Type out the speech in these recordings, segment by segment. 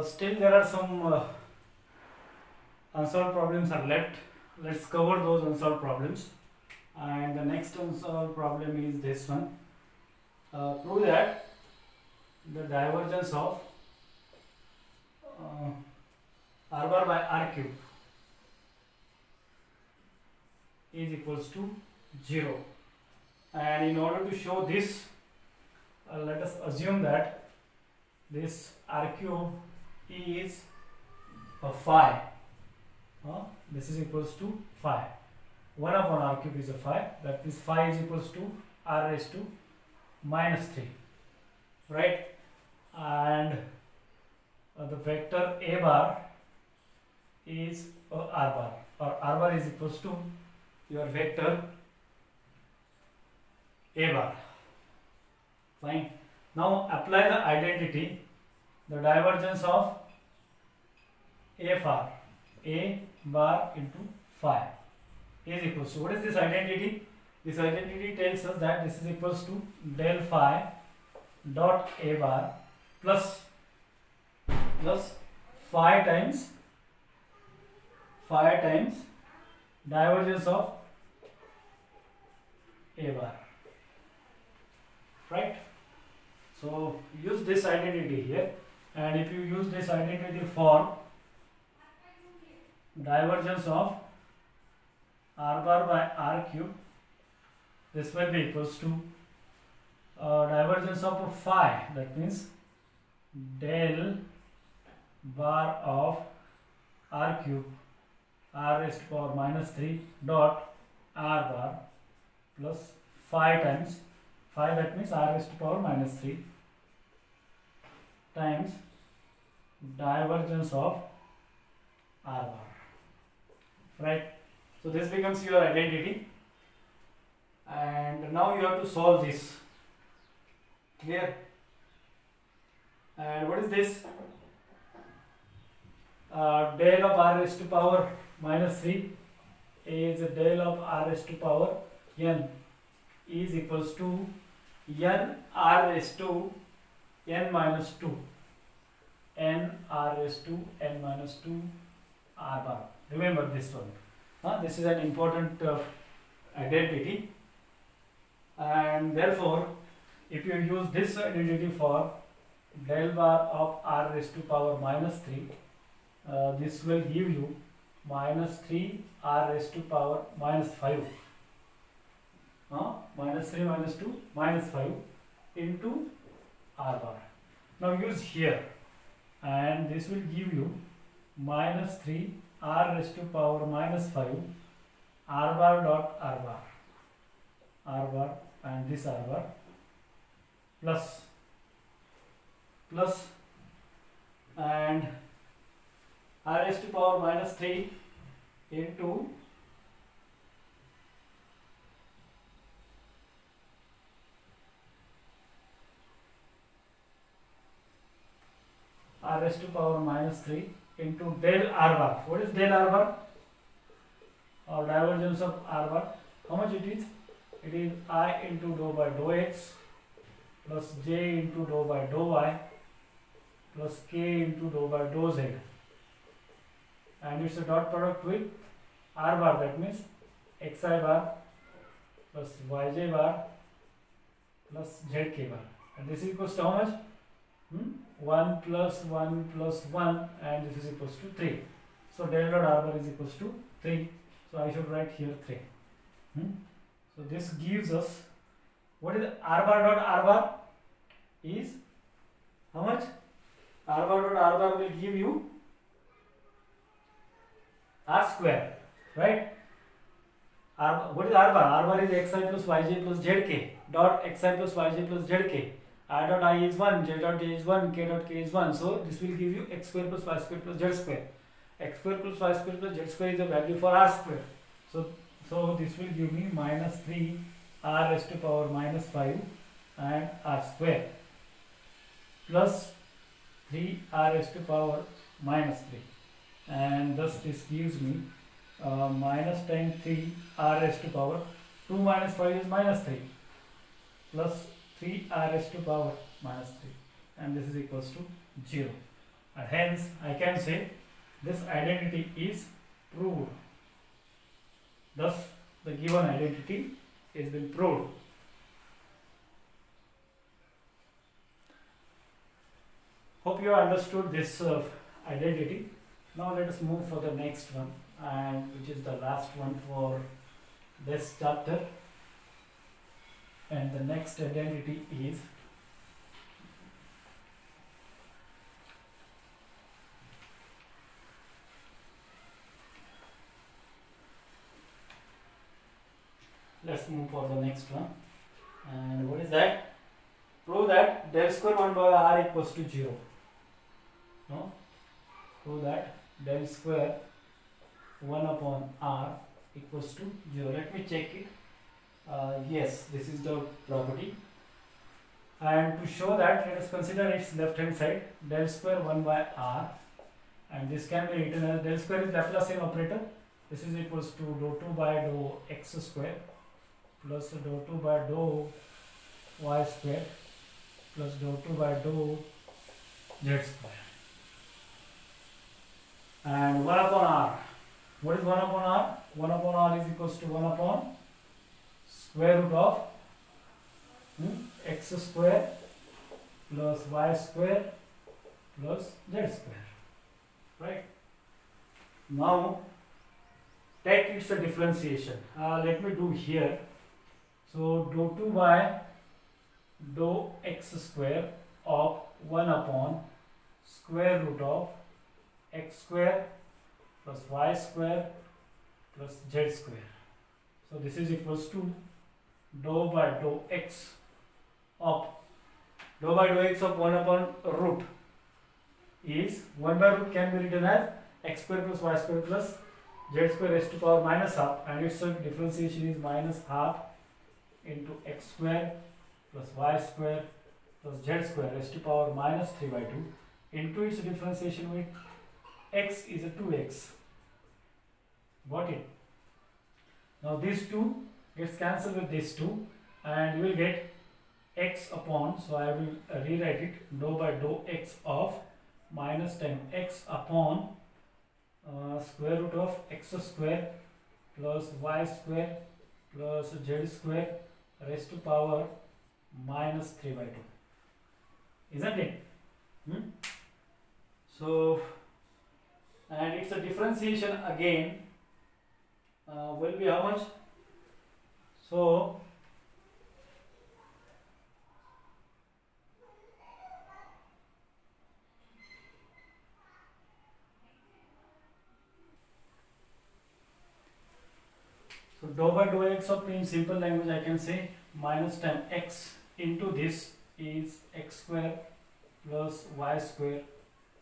Still there are some unsolved problems are left. Let's cover those unsolved problems. And the next unsolved problem is this one. Prove that the divergence of r bar by r cube is equals to 0. And in order to show this, let us assume that this r cube is a phi. This is equals to phi. 1 upon r cube is a phi. That means phi is equals to r raised to minus 3. Right? And the vector a bar is r bar, or r bar is equals to your vector a bar. Fine. Now apply the identity, the divergence of a bar into phi is equals to, what is this identity? This identity tells us that this is equals to del phi dot a bar plus phi times divergence of a bar. Right? So use this identity here, and if you use this identity for divergence of r bar by r cube, this will be equals to divergence of phi, that means del bar of r cube r raised to power minus 3 dot r bar plus phi times phi, that means r raised to power minus 3 times divergence of r bar. Right? So this becomes your identity, and now you have to solve this. Clear? And what is this? Del of r raised to power minus 3 is del of r raised to power n is equals to n r raised to n minus 2, n r raised to n minus 2 r bar. Remember this one. This is an important identity, and therefore if you use this identity for del bar of r raised to power minus 3, this will give you minus 3 r raised to power minus 5. Minus 3 minus 2 minus 5 into r bar. Now use here, and this will give you minus 3 r raised to power minus 5 r bar dot r bar, and this r bar plus and r raised to power minus 3 into r raised to power minus 3 into del r bar. What is del r bar? Or divergence of r bar. How much it is? It is I into dou by dou x plus j into dou by dou y plus k into dou by dou z, and it's a dot product with r bar, that means xi bar plus yj bar plus zk bar, and this is equals to how much? 1 plus 1 plus 1, and this is equals to 3. So del dot r bar is equals to 3. So I should write here 3. So this gives us, what is r bar dot r bar is how much? R bar dot r bar will give you r square, right? What is r bar? R bar is xi plus yj plus zk dot xi plus yj plus zk. I dot I is 1, j dot j is 1, k dot k is 1. So this will give you x square plus y square plus z square. X square plus y square plus z square is the value for r square. So this will give me minus 3 r raised to power minus 5 and r square plus 3 r raised to power minus 3, and thus this gives me minus times 3 r raised to power 2 minus 5 is minus 3 plus 3 r raised to power minus 3, and this is equals to 0. and hence I can say this identity is proved. Thus the given identity is been proved. Hope you understood this identity. Now let us move for the next one, and which is the last one for this chapter. And the next identity is let's move for the next one. And what is that? Prove that del square 1 by r equals to 0. No? Prove that del square 1 upon r equals to 0. Let me check it. Yes, this is the property. And to show that, let us consider its left hand side, del square 1 by r, and this can be written as del square is Laplacian operator. This is equals to dou 2 by dou x square plus dou 2 by dou y square plus dou 2 by dou z square. And 1 upon r. What is 1 upon r? 1 upon r is equals to 1 upon square root of x square plus y square plus z square. Right? Now take its a differentiation. Let me do here. So dou 2 by dou x square of 1 upon square root of x square plus y square plus z square. So this is equals to dou by dou x of 1 upon root is 1 by root can be written as x square plus y square plus z square raised to power minus half, and its differentiation is minus half into x square plus y square plus z square raised to power minus 3 by 2 into its differentiation with x is a 2x. Got it? Now this 2 gets cancelled with this 2, and you will get x upon, so I will rewrite it, dou by dou x of minus times x upon square root of x square plus y square plus z square raised to power minus 3 by 2. Isn't it? So, and it's a differentiation again will be how much? So, dou by dou x of in simple language I can say minus time x into this is x square plus y square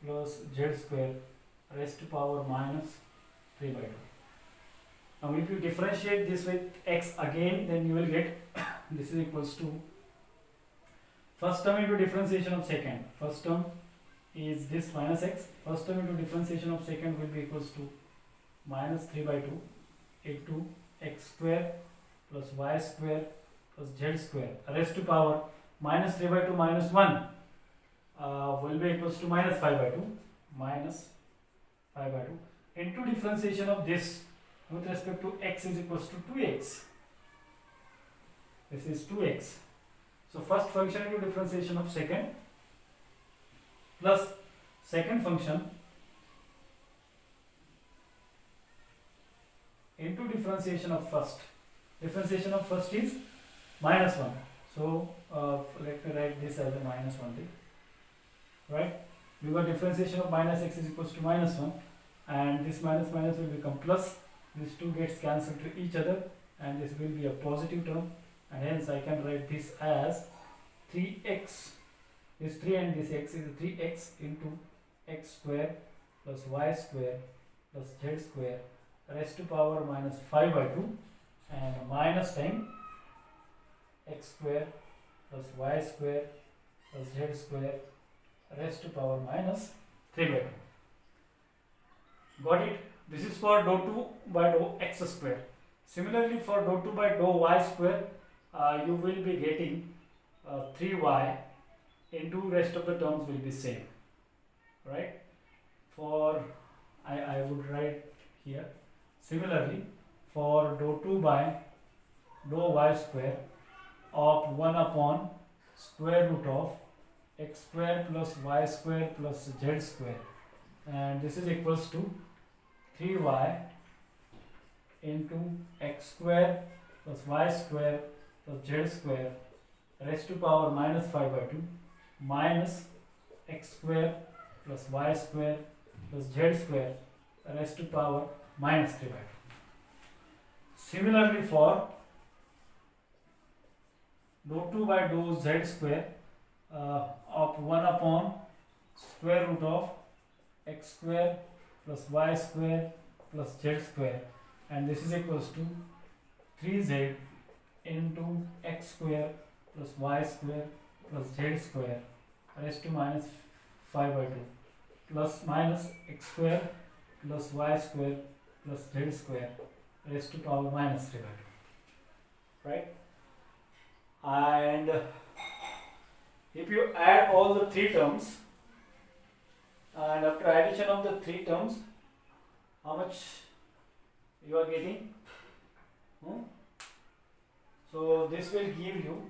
plus z square raised to power minus 3 by 2. Now if you differentiate this with x again, then you will get this is equals to first term into differentiation of second. First term is this minus x. First term into differentiation of second will be equals to minus 3 by 2 into x square plus y square plus z square raised to power minus 3 by 2 minus 1 will be equals to minus 5 by 2 minus 5 by 2 into differentiation of this with respect to x is equals to 2x. This is 2x. So first function into differentiation of second plus second function into differentiation of first. Differentiation of first is minus 1. So let me write this as a minus 1 thing. Right? We got differentiation of minus x is equals to minus 1, and this minus minus will become plus. These two gets cancelled to each other, and this will be a positive term, and hence I can write this as 3x. This 3 and this x is 3x into x square plus y square plus z square raised to power minus 5 by 2, and minus time x square plus y square plus z square raised to power minus 3 by 2. Got it? This is for dou 2 by dou x square. Similarly, for dou 2 by dou y square, you will be getting 3y into rest of the terms will be same. right? For I would write here. Similarly, for dou 2 by dou y square of 1 upon square root of x square plus y square plus z square, and this is equals to 3y into x square plus y square plus z square raised to power minus 5 by 2 minus x square plus y square plus z square raised to power minus 3 by 2. Similarly, for dou 2 by dou z square of 1 upon square root of x square plus y square plus z square, and this is equals to 3z into x square plus y square plus z square raised to minus 5 by 2 plus minus x square plus y square plus z square raised to power minus 3 by 2, right? And if you add all the three terms, and after addition of the three terms, how much you are getting? So this will give you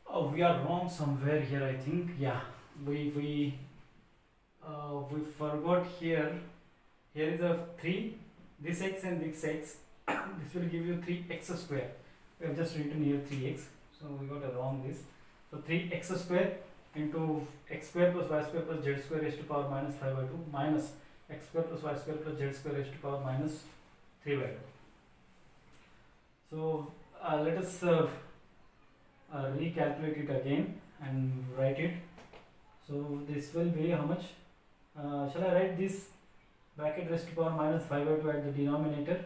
oh, we are wrong somewhere here, I think. Yeah, we forgot here. Here is a 3, this x and this x. This will give you 3x square. We have just written here 3x, so we got a wrong this. So 3x square into x square plus y square plus z square raised to power minus 5 by 2 minus x square plus y square plus z square raised to power minus 3 by 2. So let us recalculate it again and write it. So this will be how much? Shall I write this bracket raised to power minus 5 by 2 at the denominator?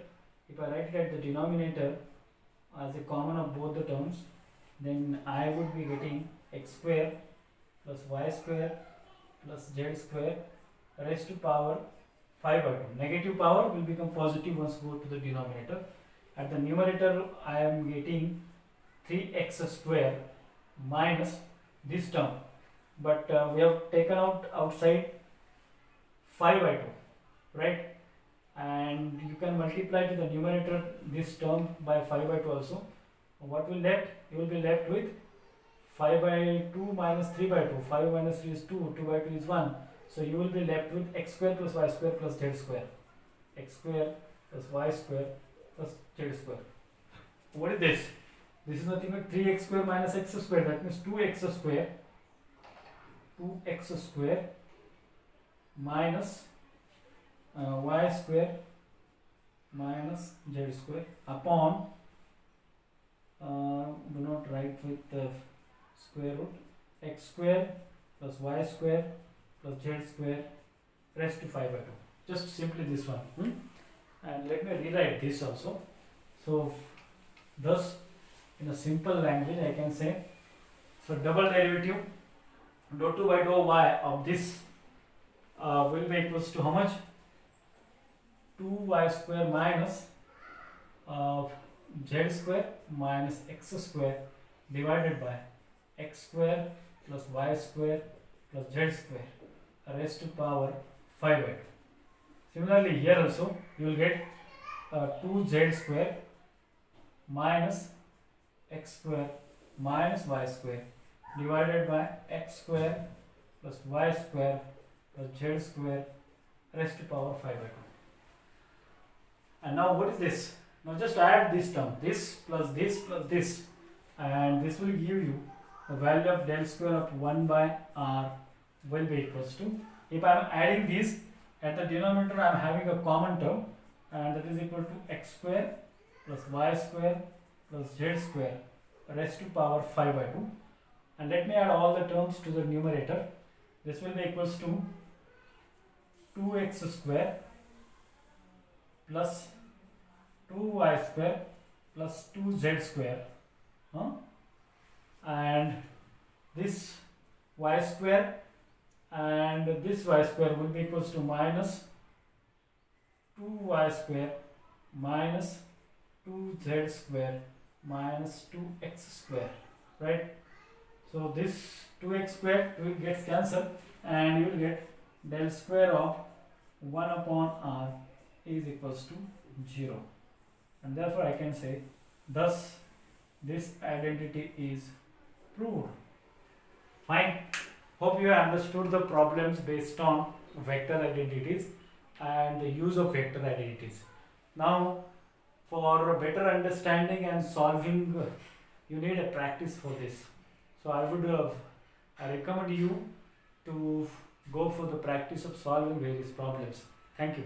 If I write it at the denominator as a common of both the terms, then I would be getting x square plus y square plus z square raised to power 5 by 2. Negative power will become positive once go to the denominator. At the numerator, I am getting 3x square minus this term, but we have taken out outside 5 by 2, right? And you can multiply to the numerator this term by 5 by 2 also. What will left? You will be left with 5 by 2 minus 3 by 2. 5 minus 3 is 2, 2 by 2 is 1. So you will be left with x square plus y square plus z square. X square plus y square plus z square. What is this? This is nothing but 3x square minus x square. That means 2x square. 2x square minus y square minus z square upon do not write with the square root, x square plus y square plus z square raised to 5 by 2. Just simply this one. And let me rewrite this also. So thus, in a simple language, I can say, so double derivative dou 2 by dou y of this will be equals to how much? 2y square minus z square minus x square divided by x square plus y square plus z square raised to power 5 by 2. Similarly, here also you will get 2z square minus x square minus y square divided by x square plus y square plus z square raised to power 5 by 2. And now what is this? Now just add this term, this plus this plus this, and this will give you the value of del square of 1 by r will be equals to, if I am adding this at the denominator, I am having a common term, and that is equal to x square plus y square plus z square raised to power 5 by 2. And let me add all the terms to the numerator. This will be equals to 2x square plus 2y square plus 2z square, and this y square and this y square will be equals to minus 2y square minus 2z square minus 2x square, right? So this 2x square gets cancelled and you will get del square of 1 upon r is equals to 0, and therefore I can say thus this identity is proved. Fine. Hope you have understood the problems based on vector identities and the use of vector identities. Now, for better understanding and solving, you need a practice for this. So I recommend you to go for the practice of solving various problems. Thank you.